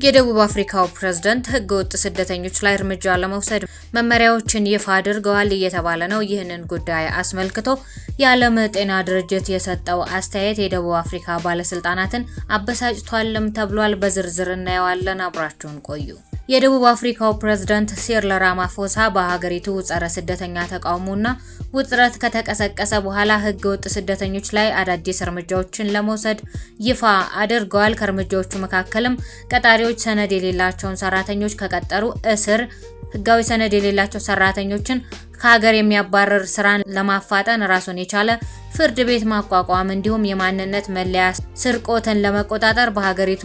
የደቡብ አፍሪካው ፕሬዝዳንት ህገወጥ ስደተኞች ላይ እርምጃ ለመውሰድ መመሪያዎችን ይፋ አድርገዋል እየተባለ ነው። ይህንን ጉዳይ አስመልክቶ የዓለም ጤና ድርጅት የሰጠው አስተያየት የደቡብ አፍሪካ ባለስልጣናትን አበሳጭቷልም ተብሏል። በዝርዝር እናየዋለን። አብራችሁን ቆዩ። የደቡብ አፍሪካው ፕሬዝዳንት ሲሪል ራማፎሳ በሀገሪቱ ጸረ ስደተኛ ተቃውሞና ውጥረት ከተቀሰቀሰ በኋላ ህገወጥ ስደተኞች ላይ አዳዲስ እርምጃዎችን ለመውሰድ ይፋ አድርገዋል። ከእርምጃዎቹ መካከልም ቀጣሪዎች ሰነድ የሌላቸውን ሰራተኞች ከቀጠሩ እስር፣ ህጋዊ ሰነድ የሌላቸው ሰራተኞችን ከሀገር የሚያባረር ስራን ለማፋጠን ራሱን የቻለ ፍርድ ቤት ማቋቋም እንዲሁም የማንነት መለያ ስርቆትን ለመቆጣጠር በሀገሪቱ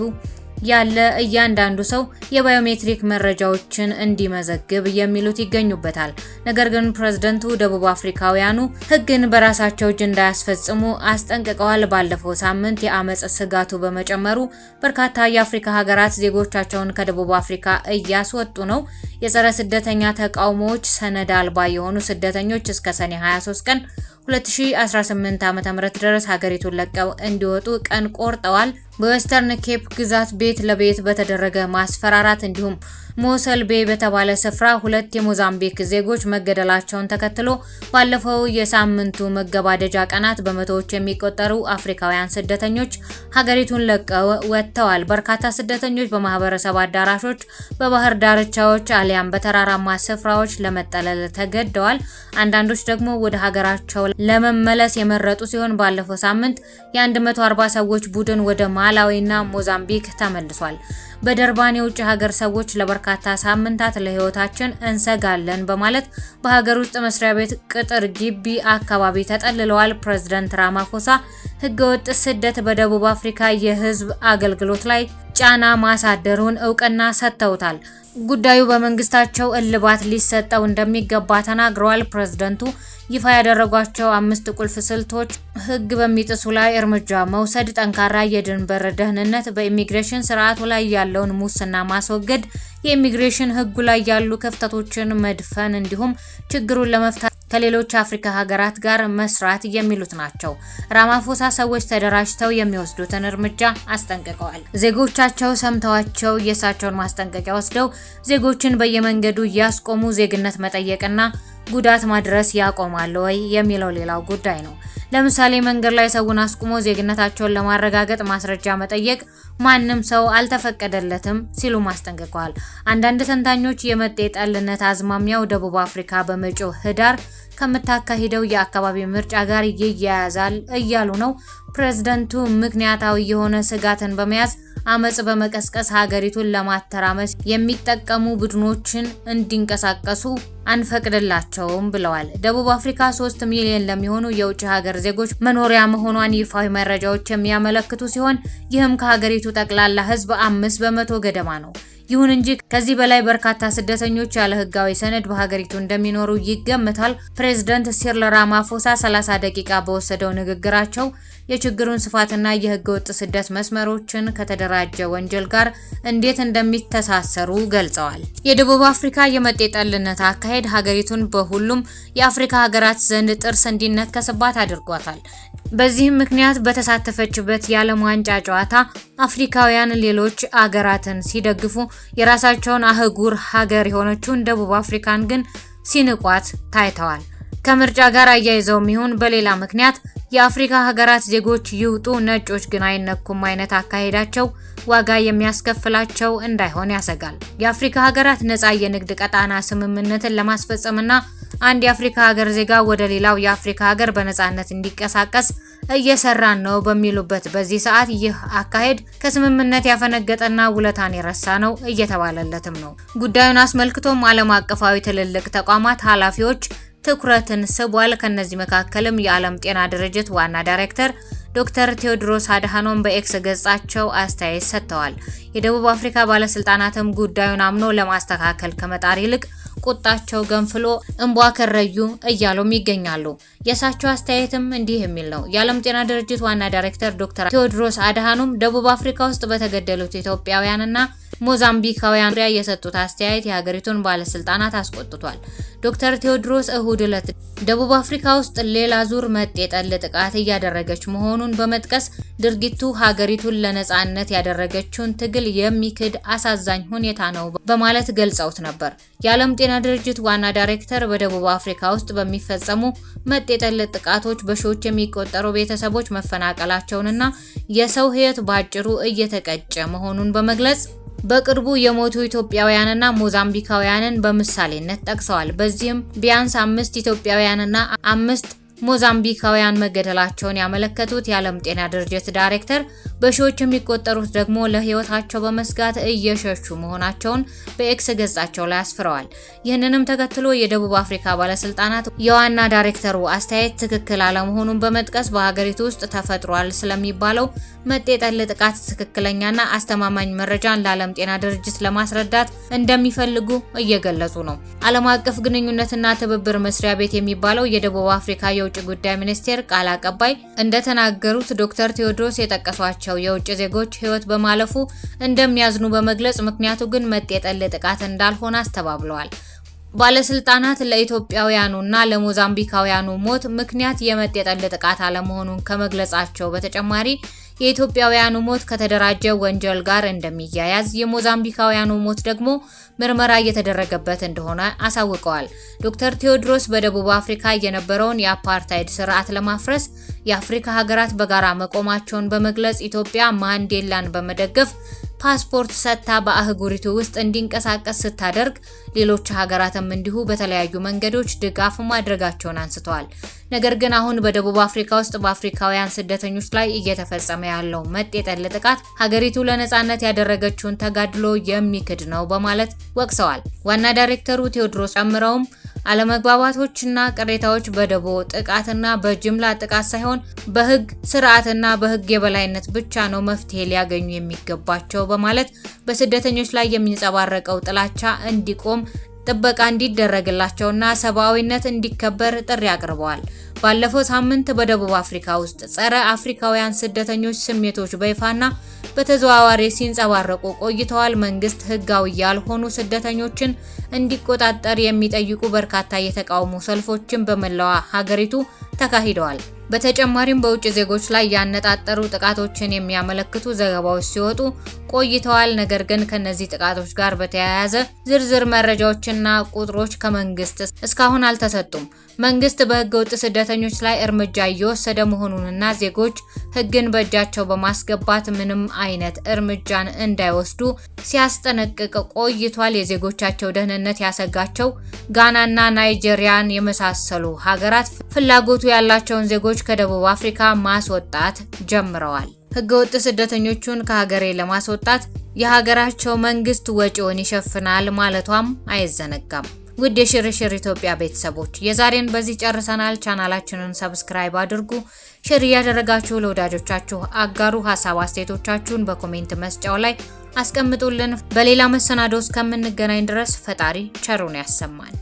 ያለ እያንዳንዱ ሰው የባዮሜትሪክ መረጃዎችን እንዲመዘግብ የሚሉት ይገኙበታል። ነገር ግን ፕሬዝዳንቱ ደቡብ አፍሪካውያኑ ህግን በራሳቸው እጅ እንዳያስፈጽሙ አስጠንቅቀዋል። ባለፈው ሳምንት የአመጽ ስጋቱ በመጨመሩ በርካታ የአፍሪካ ሀገራት ዜጎቻቸውን ከደቡብ አፍሪካ እያስወጡ ነው። የጸረ ስደተኛ ተቃውሞዎች ሰነድ አልባ የሆኑ ስደተኞች እስከ ሰኔ 23 ቀን 2018 ዓ.ም ድረስ ሀገሪቱን ለቀው እንዲወጡ ቀን ቆርጠዋል። በዌስተርን ኬፕ ግዛት ቤት ለቤት በተደረገ ማስፈራራት እንዲሁም ሞሰል ቤይ በተባለ ስፍራ 2 የሞዛምቢክ ዜጎች መገደላቸውን ተከትሎ ባለፈው የሳምንቱ መገባደጃ ቀናት በመቶዎች የሚቆጠሩ አፍሪካውያን ስደተኞች ሀገሪቱን ለቀው ወጥተዋል። በርካታ ስደተኞች በማህበረሰብ አዳራሾች፣ በባህር ዳርቻዎች አሊያም በተራራማ ስፍራዎች ለመጠለል ተገደዋል። አንዳንዶች ደግሞ ወደ ሀገራቸው ለመመለስ የመረጡ ሲሆን ባለፈው ሳምንት የ140 ሰዎች ቡድን ወደ ማላዊና ሞዛምቢክ ተመልሷል። በደርባን የውጭ ሀገር ሰዎች ለበርካታ ሳምንታት ለህይወታችን እንሰጋለን በማለት በሀገር ውስጥ መስሪያ ቤት ቅጥር ግቢ አካባቢ ተጠልለዋል። ፕሬዝዳንት ራማፎሳ ህገወጥ ስደት በደቡብ አፍሪካ የህዝብ አገልግሎት ላይ ጫና ማሳደሩን እውቅና ሰጥተውታል። ጉዳዩ በመንግስታቸው እልባት ሊሰጠው እንደሚገባ ተናግረዋል። ፕሬዝዳንቱ ይፋ ያደረጓቸው 5 ቁልፍ ስልቶች ህግ በሚጥሱ ላይ እርምጃ መውሰድ፣ ጠንካራ የድንበር ደህንነት፣ በኢሚግሬሽን ስርዓቱ ላይ ያለውን ሙስና ማስወገድ፣ የኢሚግሬሽን ህጉ ላይ ያሉ ክፍተቶችን መድፈን እንዲሁም ችግሩን ለመፍታት ከሌሎች አፍሪካ ሀገራት ጋር መስራት የሚሉት ናቸው። ራማፎሳ ሰዎች ተደራጅተው የሚወስዱትን እርምጃ አስጠንቅቀዋል። ዜጎቻቸው ሰምተዋቸው የእሳቸውን ማስጠንቀቂያ ወስደው ዜጎችን በየመንገዱ እያስቆሙ ዜግነት መጠየቅና ጉዳት ማድረስ ያቆማሉ ወይ የሚለው ሌላው ጉዳይ ነው። ለምሳሌ መንገድ ላይ ሰውን አስቁሞ ዜግነታቸውን ለማረጋገጥ ማስረጃ መጠየቅ ማንም ሰው አልተፈቀደለትም ሲሉ ማስጠንቀቀዋል። አንዳንድ ተንታኞች የመጤ ጠልነት አዝማሚያው ደቡብ አፍሪካ በመጪው ህዳር ከምታካሂደው የአካባቢ ምርጫ ጋር ይያያዛል እያሉ ነው። ፕሬዝዳንቱ ምክንያታዊ የሆነ ስጋትን በመያዝ አመጽ በመቀስቀስ ሀገሪቱን ለማተራመስ የሚጠቀሙ ቡድኖችን እንዲንቀሳቀሱ አንፈቅድላቸውም ብለዋል። ደቡብ አፍሪካ 3 ሚሊዮን ለሚሆኑ የውጭ ሀገር ዜጎች መኖሪያ መሆኗን ይፋዊ መረጃዎች የሚያመለክቱ ሲሆን ይህም ከሀገሪቱ ጠቅላላ ህዝብ 5% ገደማ ነው። ይሁን እንጂ ከዚህ በላይ በርካታ ስደተኞች ያለ ህጋዊ ሰነድ በሀገሪቱ እንደሚኖሩ ይገመታል። ፕሬዝዳንት ሲሪል ራማፎሳ 30 ደቂቃ በወሰደው ንግግራቸው የችግሩን ስፋትና የህገወጥ ስደት መስመሮችን ከተደራጀ ወንጀል ጋር እንዴት እንደሚተሳሰሩ ገልጸዋል። የደቡብ አፍሪካ የመጤ ጠልነት አካሄድ ሀገሪቱን በሁሉም የአፍሪካ ሀገራት ዘንድ ጥርስ እንዲነከስባት አድርጓታል። በዚህም ምክንያት በተሳተፈችበት የዓለም ዋንጫ ጨዋታ አፍሪካውያን ሌሎች አገራትን ሲደግፉ የራሳቸውን አህጉር ሀገር የሆነችውን ደቡብ አፍሪካን ግን ሲንቋት ታይተዋል። ከምርጫ ጋር አያይዘውም ይሁን በሌላ ምክንያት የአፍሪካ ሀገራት ዜጎች ይውጡ ነጮች ግን አይነኩም አይነት አካሄዳቸው ዋጋ የሚያስከፍላቸው እንዳይሆን ያሰጋል። የአፍሪካ ሀገራት ነፃ የንግድ ቀጣና ስምምነትን ለማስፈጸምና አንድ የአፍሪካ ሀገር ዜጋ ወደ ሌላው የአፍሪካ ሀገር በነፃነት እንዲቀሳቀስ እየሰራን ነው በሚሉበት በዚህ ሰዓት ይህ አካሄድ ከስምምነት ያፈነገጠና ውለታን የረሳ ነው እየተባለለትም ነው። ጉዳዩን አስመልክቶም ዓለም አቀፋዊ ትልልቅ ተቋማት ኃላፊዎች ትኩረትን ስቧል። ከነዚህ መካከልም የዓለም ጤና ድርጅት ዋና ዳይሬክተር ዶክተር ቴዎድሮስ አድሃኖም በኤክስ ገጻቸው አስተያየት ሰጥተዋል። የደቡብ አፍሪካ ባለስልጣናትም ጉዳዩን አምኖ ለማስተካከል ከመጣር ይልቅ ቁጣቸው ገንፍሎ እንቧከረዩ እያሉም ይገኛሉ። የሳቸው አስተያየትም እንዲህ የሚል ነው። የዓለም ጤና ድርጅት ዋና ዳይሬክተር ዶክተር ቴዎድሮስ አድሃኖም ደቡብ አፍሪካ ውስጥ በተገደሉት ኢትዮጵያውያንና ሞዛምቢካውያን ዙሪያ የሰጡት አስተያየት የሀገሪቱን ባለስልጣናት አስቆጥቷል። ዶክተር ቴዎድሮስ እሁድ ዕለት ደቡብ አፍሪካ ውስጥ ሌላ ዙር መጤ ጠል ጥቃት እያደረገች መሆኑን በመጥቀስ ድርጊቱ ሀገሪቱን ለነጻነት ያደረገችውን ትግል የሚክድ አሳዛኝ ሁኔታ ነው በማለት ገልጸውት ነበር። የዓለም ጤና ድርጅት ዋና ዳይሬክተር በደቡብ አፍሪካ ውስጥ በሚፈጸሙ መጤ ጠል ጥቃቶች በሺዎች የሚቆጠሩ ቤተሰቦች መፈናቀላቸውንና የሰው ሕይወት ባጭሩ እየተቀጨ መሆኑን በመግለጽ በቅርቡ የሞቱ ኢትዮጵያውያንና ሞዛምቢካውያንን በምሳሌነት ጠቅሰዋል። በዚህም ቢያንስ 5 ኢትዮጵያውያንና 5 ሞዛምቢካውያን መገደላቸውን ያመለከቱት የዓለም ጤና ድርጅት ዳይሬክተር በሺዎች የሚቆጠሩት ደግሞ ለሕይወታቸው በመስጋት እየሸሹ መሆናቸውን በኤክስ ገጻቸው ላይ አስፍረዋል። ይህንንም ተከትሎ የደቡብ አፍሪካ ባለስልጣናት የዋና ዳይሬክተሩ አስተያየት ትክክል አለመሆኑን በመጥቀስ በሀገሪቱ ውስጥ ተፈጥሯል ስለሚባለው መጤ ጠል ጥቃት ትክክለኛና አስተማማኝ መረጃን ለዓለም ጤና ድርጅት ለማስረዳት እንደሚፈልጉ እየገለጹ ነው። ዓለም አቀፍ ግንኙነትና ትብብር መስሪያ ቤት የሚባለው የደቡብ አፍሪካ የውጭ ጉዳይ ሚኒስቴር ቃል አቀባይ እንደተናገሩት ዶክተር ቴዎድሮስ የጠቀሷቸው የውጭ ዜጎች ሕይወት በማለፉ እንደሚያዝኑ በመግለጽ ምክንያቱ ግን መጤ ጠል ጥቃት እንዳልሆነ አስተባብለዋል። ባለስልጣናት ለኢትዮጵያውያኑና ለሞዛምቢካውያኑ ሞት ምክንያት የመጤ ጠል ጥቃት አለመሆኑን ከመግለጻቸው በተጨማሪ የኢትዮጵያውያኑ ሞት ከተደራጀ ወንጀል ጋር እንደሚያያዝ፣ የሞዛምቢካውያኑ ሞት ደግሞ ምርመራ እየተደረገበት እንደሆነ አሳውቀዋል። ዶክተር ቴዎድሮስ በደቡብ አፍሪካ የነበረውን የአፓርታይድ ስርዓት ለማፍረስ የአፍሪካ ሀገራት በጋራ መቆማቸውን በመግለጽ ኢትዮጵያ ማንዴላን በመደገፍ ፓስፖርት ሰጥታ በአህጉሪቱ ውስጥ እንዲንቀሳቀስ ስታደርግ ሌሎች ሀገራትም እንዲሁ በተለያዩ መንገዶች ድጋፍ ማድረጋቸውን አንስተዋል። ነገር ግን አሁን በደቡብ አፍሪካ ውስጥ በአፍሪካውያን ስደተኞች ላይ እየተፈጸመ ያለው መጤ ጠል ጥቃት ሀገሪቱ ለነጻነት ያደረገችውን ተጋድሎ የሚክድ ነው በማለት ወቅሰዋል። ዋና ዳይሬክተሩ ቴዎድሮስ ጨምረውም አለመግባባቶችና ቅሬታዎች በደቦ ጥቃትና በጅምላ ጥቃት ሳይሆን በህግ ስርዓትና በህግ የበላይነት ብቻ ነው መፍትሄ ሊያገኙ የሚገባቸው በማለት በስደተኞች ላይ የሚንጸባረቀው ጥላቻ እንዲቆም ጥበቃ እንዲደረግላቸውና ሰብአዊነት እንዲከበር ጥሪ አቅርበዋል። ባለፈው ሳምንት በደቡብ አፍሪካ ውስጥ ጸረ አፍሪካውያን ስደተኞች ስሜቶች በይፋና በተዘዋዋሪ ሲንጸባረቁ ቆይተዋል። መንግስት ህጋዊ ያልሆኑ ስደተኞችን እንዲቆጣጠር የሚጠይቁ በርካታ የተቃውሞ ሰልፎችን በመላው ሀገሪቱ ተካሂደዋል። በተጨማሪም በውጭ ዜጎች ላይ ያነጣጠሩ ጥቃቶችን የሚያመለክቱ ዘገባዎች ሲወጡ ቆይተዋል። ነገር ግን ከነዚህ ጥቃቶች ጋር በተያያዘ ዝርዝር መረጃዎችና ቁጥሮች ከመንግስት እስካሁን አልተሰጡም። መንግስት በህገወጥ ስደተኞች ላይ እርምጃ እየወሰደ መሆኑንና ዜጎች ህግን በእጃቸው በማስገባት ምንም አይነት እርምጃን እንዳይወስዱ ሲያስጠነቅቅ ቆይቷል። የዜጎቻቸው ደህንነት ያሰጋቸው ጋናና ናይጄሪያን የመሳሰሉ ሀገራት ፍላጎቱ ያላቸውን ዜጎች ከደቡብ አፍሪካ ማስወጣት ጀምረዋል። ህገወጥ ስደተኞቹን ከሀገሬ ለማስወጣት የሀገራቸው መንግስት ወጪውን ይሸፍናል ማለቷም አይዘነጋም። ውድ የሽርሽር ኢትዮጵያ ቤተሰቦች የዛሬን በዚህ ጨርሰናል። ቻናላችንን ሰብስክራይብ አድርጉ፣ ሼር እያደረጋችሁ ለወዳጆቻችሁ አጋሩ። ሀሳብ አስተያየቶቻችሁን በኮሜንት መስጫው ላይ አስቀምጡልን። በሌላ መሰናዶ እስከምንገናኝ ድረስ ፈጣሪ ቸሩን ያሰማን።